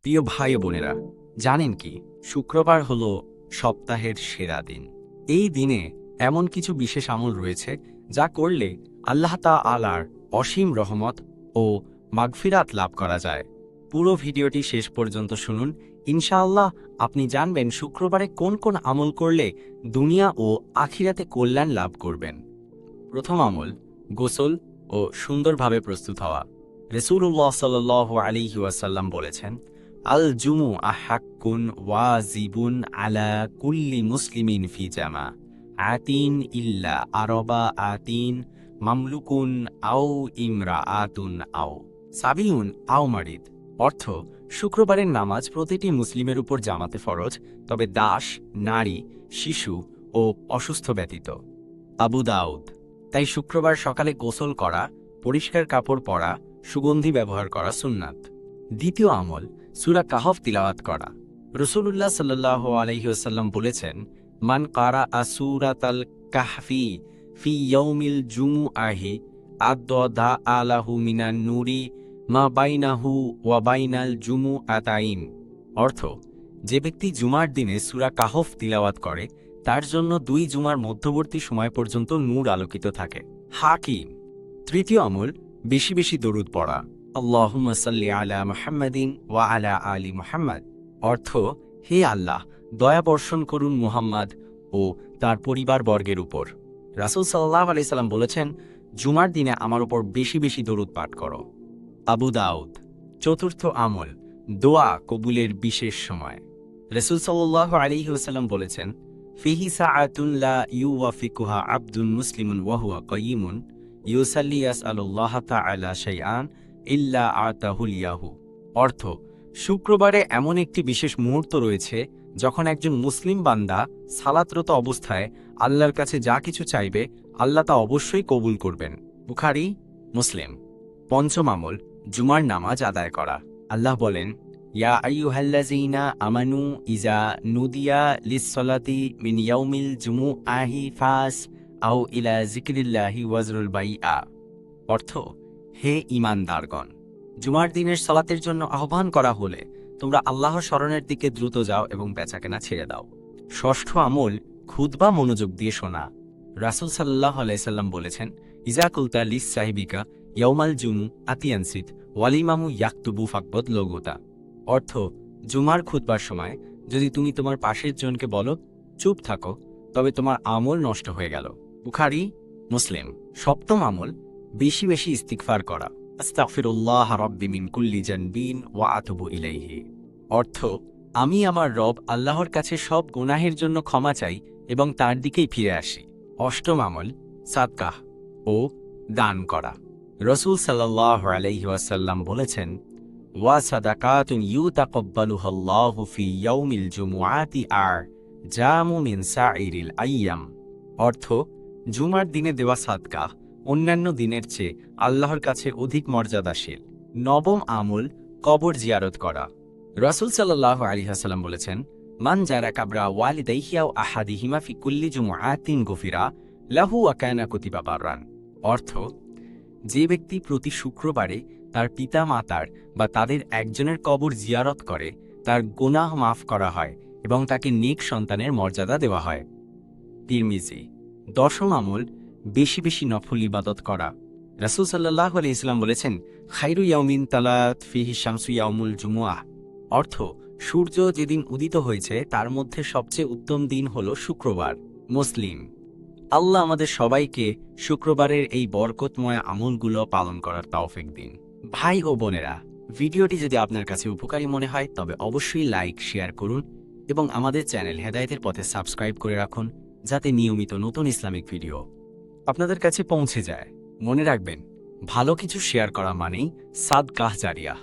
প্রিয় ভাই ও বোনেরা, জানেন কি শুক্রবার হলো সপ্তাহের সেরা দিন। এই দিনে এমন কিছু বিশেষ আমল রয়েছে যা করলে আল্লাহ তাআলার অসীম রহমত ও মাগফিরাত লাভ করা যায়। পুরো ভিডিওটি শেষ পর্যন্ত শুনুন। ইনশাআল্লাহ আপনি জানবেন শুক্রবারে কোন কোন আমল করলে দুনিয়া ও আখিরাতে কল্যাণ লাভ করবেন। প্রথম আমল, গোসল ও সুন্দরভাবে প্রস্তুত হওয়া। রাসূলুল্লাহ সাল্লাল্লাহু আলাইহি ওয়াসাল্লাম বলেছেন, আল জুমু আহাক্কুন ওয়াজিবুন আলা কুল্লি মুসলিমিন ফি জামা আতিন ইল্লা আরবা আতিন মামলুকুন আও ইমরাআতুন আও সাবিউন আও মারিদ। অর্থ, শুক্রবারের নামাজ প্রতিটি মুসলিমের উপর জামাতে ফরজ, তবে দাস, নারী, শিশু ও অসুস্থ ব্যতীত। আবু দাউদ। তাই শুক্রবার সকালে গোসল করা, পরিষ্কার কাপড় পরা, সুগন্ধি ব্যবহার করা সুন্নাত। দ্বিতীয় আমল, সূরা কাহফ তিলাওয়াত করা। রাসূলুল্লাহ সাল্লাল্লাহু আলাইহি ওয়াসাল্লাম বলেছেন, মান কারাআ সূরাতাল কাহফি ফি ইয়াউমিল জুমুআহি আদদা আলাহু মিনান নূরি মা বাইনাহু ওয়া বাইনাল জুমুআতাইন। অর্থ, যে ব্যক্তি জুমার দিনে সূরা কাহফ তিলাওয়াত করে তার জন্য 2 জুমার মধ্যবর্তী সময় পর্যন্ত নূর আলোকিত থাকে। হাকিম। তৃতীয় আমল, বেশি বেশি দরুদ পড়া। আল্লাহুম্মা সাল্লি আলা মুহাম্মাদিন ওয়া আলা আলি মুহাম্মাদ। অর্থ, হে আল্লাহ, দয়া বর্ষণ করুন মুহাম্মদ ও তার পরিবার বর্গের উপর। রাসূল সাল্লাল্লাহু আলাইহি সাল্লাম বলেছেন, জুমার দিনে আমার উপর বেশি বেশি দরুদ পাঠ করো। আবু দাউদ। চতুর্থ আমল, দোয়া কবুলের বিশেষ সময়। রাসূল সাল্লাল্লাহু আলাইহি ওয়াসাল্লাম বলেছেন, ফিহি সাআতুন লা ইউওয়াফিকুহা আবদুন মুসলিমুন ওয়া হুয়া কাইয়িমুন ইউসাল্লি ইয়াসআলুল্লাহ তাআলা শাইআন ইল্লা আতাহুল ইয়াহু। অর্থ, শুক্রবারে এমন একটি বিশেষ মুহূর্ত রয়েছে যখন একজন মুসলিম বান্দা সালাতরত অবস্থায় আল্লাহর কাছে যা কিছু চাইবে আল্লাহ তা অবশ্যই কবুল করবেন। বুখারী, মুসলিম। পঞ্চম আমল, জুমার নামাজ আদায় করা। আল্লাহ বলেন, ইয়া আইয়ুহাল্লাযীনা আমানু ইজা নুদিয়া লিস-সালাতি মিন ইয়াউমিল জুমুআহি ফাস আও ইলা যিকরিল্লাহি ওয়াজরুল বাইআ। অর্থ, হে ঈমানদারগণ, জুমার দিনের সালাতের জন্য আহ্বান করা হলে তোমরা আল্লাহর স্মরণের দিকে দ্রুত যাও এবং বেচাকেনা ছেড়ে দাও। ষষ্ঠ আমল, খুতবা মনোযোগ দিয়ে শোনা। রাসূল সাল্লাল্লাহু আলাইহি সাল্লাম বলেছেন, ইজা কুলতা লিস সাহিবিকা ইয়াউমাল জুমু আতিয়ানসিত ওয়াল ইমামু ইয়াকতুবু ফাকবত লগোতা। অর্থ, জুমার খুতবার সময় যদি তুমি তোমার পাশের জনকে বলো চুপ থাকো, তবে তোমার আমল নষ্ট হয়ে গেল। বুখারী, মুসলিম। সপ্তম আমল, বেশি বেশি ইস্তিগফার করা। আস্তাগফিরুল্লাহ রাব্বি মিন কুল্লি জানবিন ওয়া আতুবু ইলাইহি। অর্থ, আমি আমার রব আল্লাহর কাছে সব গুনাহের জন্য ক্ষমা চাই এবং তার দিকেই ফিরে আসি। অষ্টম আমল, সাদকাহ ও দান করা। রাসূল সাল্লাল্লাহু আলাইহি ওয়াসাল্লাম বলেছেন, ওয়া সাদাকাতুন ইউতাকাব্বালুহাল্লাহু ফি ইয়াউমিল জুমুআতি আর জামু মিন সাইরিল আইয়াম। অর্থ, জুমার দিনে দেওয়া সাদকা অন্যান্য দিনের চেয়ে আল্লাহর কাছে অধিক মর্যাদাশীল। নবম আমল, কবর জিয়ারত করা। রাসূল সাল্লাল্লাহু আলাইহি ওয়াসাল্লাম বলেছেন, মান যারা কাবরা ওয়ালিদাইহি আও আহাদিহিমা ফি কুল্লি জুমুআতিন গুফিরা লাহু ওয়া কানা কুতিবা বাররান। অর্থ, যে ব্যক্তি প্রতি শুক্রবারে তার পিতা মাতার বা তাদের একজনের কবর জিয়ারত করে তার গুনাহ মাফ করা হয় এবং তাকে নেক সন্তানের মর্যাদা দেওয়া হয়। তিরমিজি। দশম আমল, বেশি বেশি নফল ইবাদত করা। রাসূল সাল্লাল্লাহু আলাইহি ওয়াসাল্লাম বলেছেন, খায়রু ইয়াউমিন তালাত ফিহি শামসু ইয়াউমুল জুমুআহ। অর্থ, সূর্য যেদিন উদিত হয়েছে তার মধ্যে সবচেয়ে উত্তম দিন হল শুক্রবার। মুসলিম। আল্লাহ আমাদের সবাইকে শুক্রবারের এই বরকতময় আমলগুলো পালন করার তৌফিক দিন। ভাই ও বোনেরা, ভিডিওটি যদি আপনার কাছে উপকারী মনে হয় তবে অবশ্যই লাইক, শেয়ার করুন এবং আমাদের চ্যানেল হেদায়েতের পথে সাবস্ক্রাইব করে রাখুন যাতে নিয়মিত নতুন ইসলামিক ভিডিও আপনাদের কাছে পৌঁছে যায়। মনে রাখবেন, ভালো কিছু শেয়ার করা মানেই সাদকাহ জারিয়া।